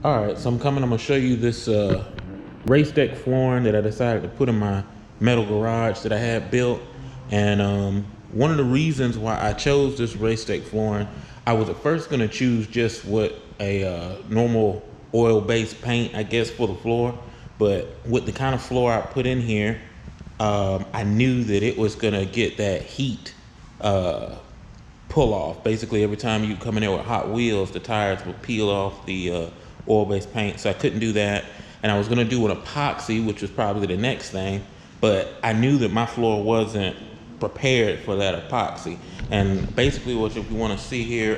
All right, so I'm gonna show you this RaceDeck flooring that I decided to put in my metal garage that I had built. And one of the reasons why I chose this RaceDeck flooring, I was at first gonna choose just what a normal oil-based paint, I guess, for the floor. But with the kind of floor I put in here, I knew that it was gonna get that heat pull off. Basically, every time you come in there with hot wheels, the tires would peel off the oil-based paint. So I couldn't do that. And I was gonna do an epoxy, which was probably the next thing, but I knew that my floor wasn't prepared for that epoxy. And basically what you wanna see here,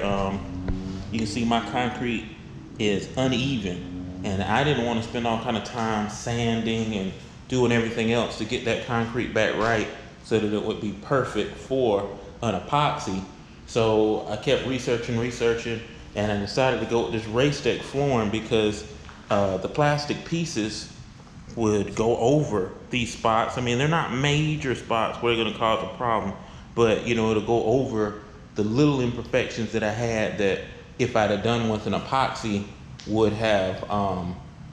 you can see my concrete is uneven. And I didn't wanna spend all kind of time sanding and doing everything else to get that concrete back right so that it would be perfect for an epoxy. So I kept researching, and I decided to go with this RaceDeck flooring because the plastic pieces would go over these spots. I mean, they're not major spots where they're gonna cause a problem, but you know, it'll go over the little imperfections that I had that if I'd have done with an epoxy would have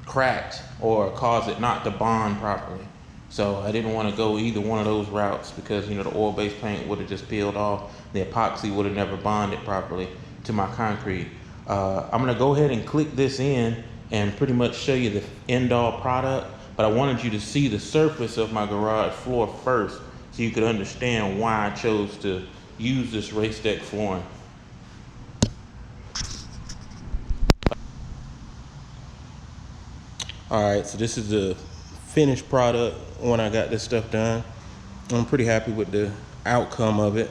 cracked or caused it not to bond properly. So I didn't want to go either one of those routes because, you know, the oil-based paint would have just peeled off. The epoxy would have never bonded properly to my concrete. I'm going to go ahead and click this in and pretty much show you the end-all product. But I wanted you to see the surface of my garage floor first so you could understand why I chose to use this RaceDeck flooring. All right, so this is the finished product when I got this stuff done. I'm pretty happy with the outcome of it.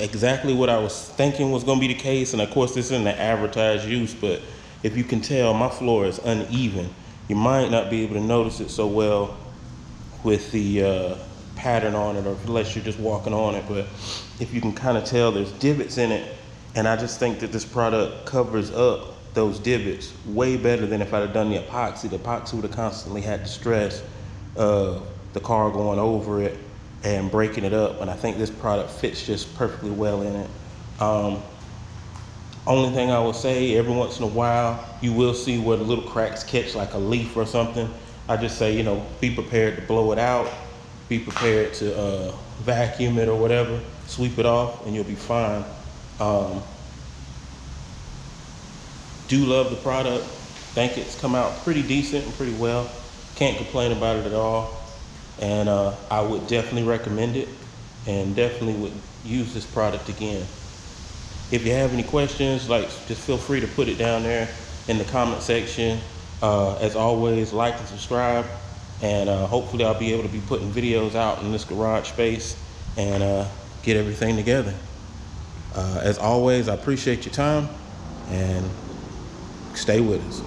Exactly what I was thinking was gonna be the case, and of course this isn't the advertised use, but if you can tell, my floor is uneven. You might not be able to notice it so well with the pattern on it, or unless you're just walking on it, but if you can kind of tell, there's divots in it, and I just think that this product covers up those divots way better than if I'd have done the epoxy. The epoxy would have constantly had the stress of the car going over it and breaking it up, and I think this product fits just perfectly well in it. Only thing I will say, every once in a while you will see where the little cracks catch like a leaf or something. I just say, you know, be prepared to blow it out, be prepared to vacuum it or whatever, sweep it off, and you'll be fine. Do love the product. Think it's come out pretty decent and pretty well. Can't complain about it at all. And I would definitely recommend it and definitely would use this product again. If you have any questions, just feel free to put it down there in the comment section. As always, like and subscribe, and hopefully I'll be able to be putting videos out in this garage space and get everything together. As always, I appreciate your time and stay with us.